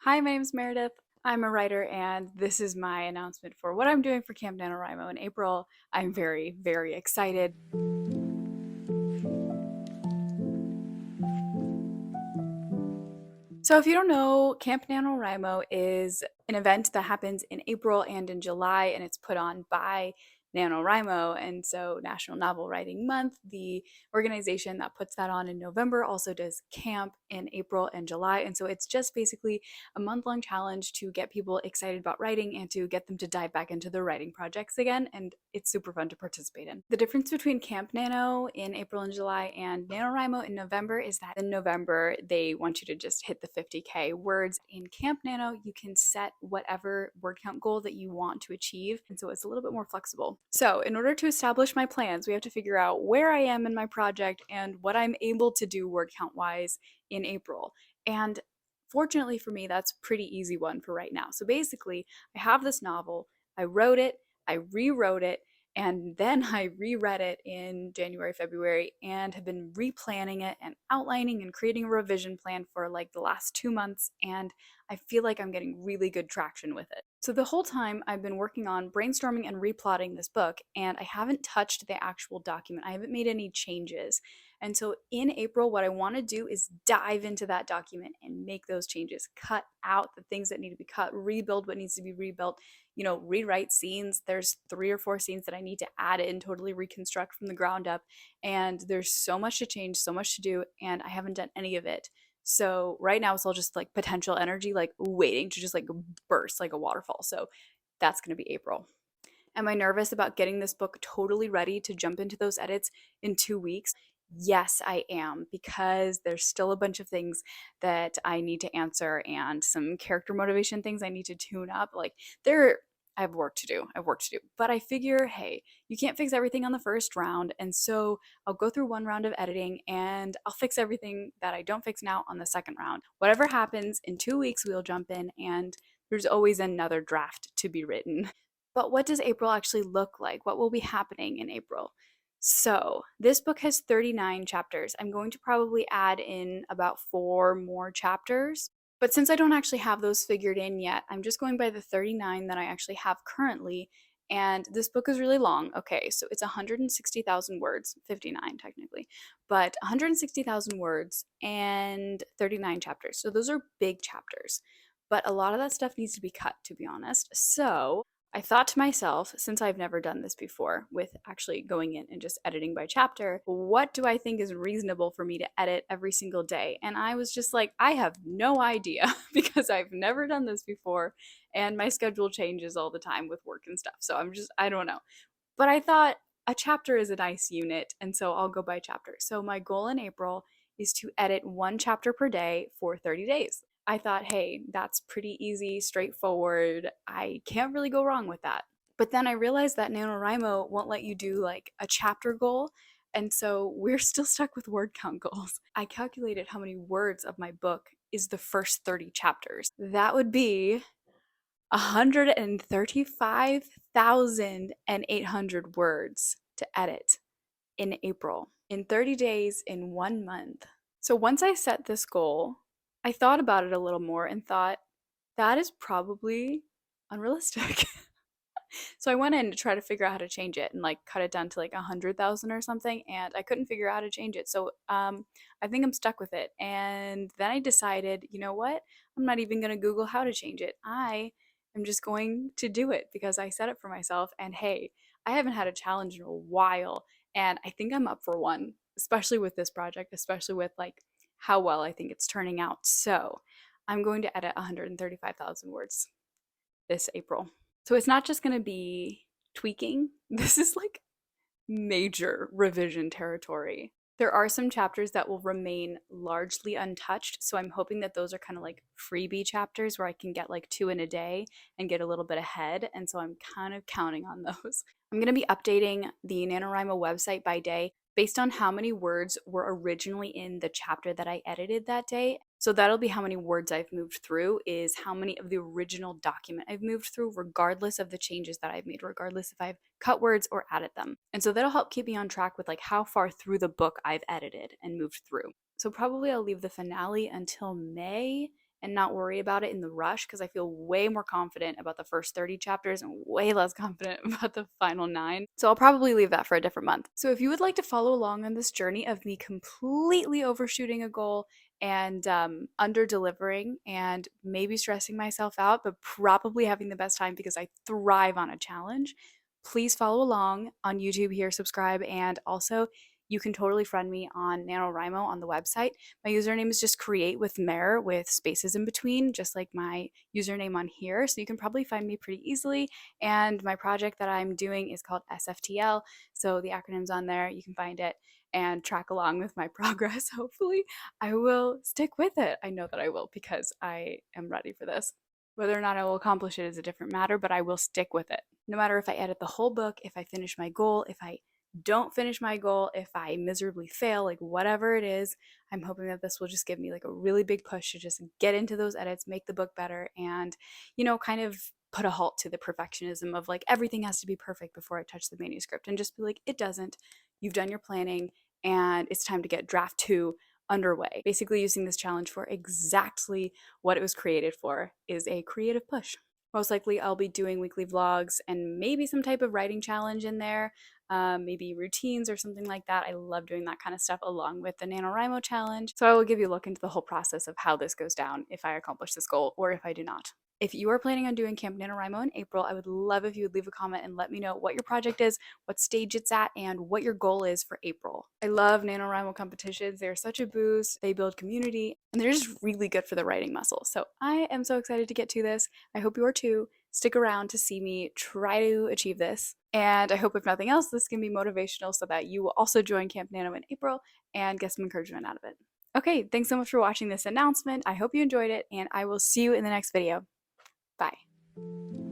Hi, my name is Meredith. I'm a writer, and this is my announcement for what I'm doing for Camp NaNoWriMo in April. I'm very, very excited. So, if you don't know, Camp NaNoWriMo is an event that happens in April and in July, and it's put on by NaNoWriMo. And so, National Novel Writing Month, the organization that puts that on in November, also does camp in April and July. And so, it's just basically a month-long challenge to get people excited about writing and to get them to dive back into their writing projects again. And it's super fun to participate in. The difference between Camp Nano in April and July and NaNoWriMo in November is that in November, they want you to just hit the 50K words. In Camp Nano, you can set whatever word count goal that you want to achieve. And so it's a little bit more flexible. So in order to establish my plans, we have to figure out where I am in my project and what I'm able to do word count wise in April. And fortunately for me, that's a pretty easy one for right now. So basically, I have this novel, I wrote it, I rewrote it, and then I reread it in January, February, and have been replanning it and outlining and creating a revision plan for like the last 2 months. And I feel like I'm getting really good traction with it. So the whole time I've been working on brainstorming and replotting this book, and I haven't touched the actual document. I haven't made any changes. And so in April, what I want to do is dive into that document and make those changes, cut out the things that need to be cut, rebuild what needs to be rebuilt, rewrite scenes. There's 3 or 4 scenes that I need to add in, totally reconstruct from the ground up. And there's so much to change, so much to do, and I haven't done any of it. So right now it's all just like potential energy, like waiting to just like burst like a waterfall. So that's going to be April. Am I nervous about getting this book totally ready to jump into those edits in 2 weeks? Yes, I am, because there's still a bunch of things that I need to answer and some character motivation things I need to tune up. Like, there, I have work to do. I have work to do. But I figure, hey, you can't fix everything on the first round. And so I'll go through one round of editing and I'll fix everything that I don't fix now on the second round. Whatever happens, in 2 weeks, we'll jump in and there's always another draft to be written. But what does April actually look like? What will be happening in April? So, this book has 39 chapters. I'm going to probably add in about 4 more chapters. But since I don't actually have those figured in yet, I'm just going by the 39 that I actually have currently. And this book is really long. Okay, so it's 160,000 words, 59 technically, but 160,000 words and 39 chapters. So those are big chapters. But a lot of that stuff needs to be cut, to be honest. So I thought to myself, since I've never done this before with actually going in and just editing by chapter, what do I think is reasonable for me to edit every single day? And I was just like, I have no idea because I've never done this before and my schedule changes all the time with work and stuff. So I don't know. But I thought a chapter is a nice unit, and so I'll go by chapter. So my goal in April is to edit 1 chapter per day for 30 days. I thought, hey, that's pretty easy, straightforward. I can't really go wrong with that. But then I realized that NaNoWriMo won't let you do like a chapter goal. And so we're still stuck with word count goals. I calculated how many words of my book is the first 30 chapters. That would be 135,800 words to edit in April, in 30 days, in 1 month. So once I set this goal, I thought about it a little more and thought that is probably unrealistic. So I went in to try to figure out how to change it and like cut it down to like 100,000 or something, and I couldn't figure out how to change it. So I think I'm stuck with it. And then I decided, you know what? I'm not even going to Google how to change it. I am just going to do it because I set it for myself. And hey, I haven't had a challenge in a while, and I think I'm up for one, especially with this project, especially with like how well I think it's turning out. So I'm going to edit 135,000 words this April. So it's not just going to be tweaking. This is like major revision territory. There are some chapters that will remain largely untouched, so I'm hoping that those are kind of like freebie chapters where I can get like 2 in a day and get a little bit ahead, and so I'm kind of counting on those. I'm going to be updating the NaNoWriMo website by day based on how many words were originally in the chapter that I edited that day. So that'll be how many words I've moved through, is how many of the original document I've moved through, regardless of the changes that I've made, regardless if I've cut words or added them. And so that'll help keep me on track with like how far through the book I've edited and moved through. So probably I'll leave the finale until May, and not worry about it in the rush, because I feel way more confident about the first 30 chapters and way less confident about the final 9. So I'll probably leave that for a different month. So if you would like to follow along on this journey of me completely overshooting a goal and under delivering and maybe stressing myself out, but probably having the best time because I thrive on a challenge, please follow along on YouTube here, subscribe, and also you can totally friend me on NaNoWriMo on the website. My username is just create with Mare with spaces in between, just like my username on here. So you can probably find me pretty easily. And my project that I'm doing is called SFTL. So the acronym's on there. You can find it and track along with my progress. Hopefully, I will stick with it. I know that I will because I am ready for this. Whether or not I will accomplish it is a different matter, but I will stick with it. No matter if I edit the whole book, if I finish my goal, if I don't finish my goal, if I miserably fail, like whatever it is, I'm hoping that this will just give me like a really big push to just get into those edits, make the book better, and, kind of put a halt to the perfectionism of like everything has to be perfect before I touch the manuscript, and just be like, it doesn't. You've done your planning, and it's time to get draft 2 underway. Basically, using this challenge for exactly what it was created for, is a creative push. Most likely, I'll be doing weekly vlogs and maybe some type of writing challenge in there, maybe routines or something like that. I love doing that kind of stuff along with the NaNoWriMo challenge. So I will give you a look into the whole process of how this goes down if I accomplish this goal or if I do not. If you are planning on doing Camp NaNoWriMo in April, I would love if you would leave a comment and let me know what your project is, what stage it's at, and what your goal is for April. I love NaNoWriMo competitions. They're such a boost. They build community, and they're just really good for the writing muscle. So I am so excited to get to this. I hope you are too. Stick around to see me try to achieve this. And I hope, if nothing else, this can be motivational so that you will also join Camp Nano in April and get some encouragement out of it. Okay, thanks so much for watching this announcement. I hope you enjoyed it, and I will see you in the next video. Bye.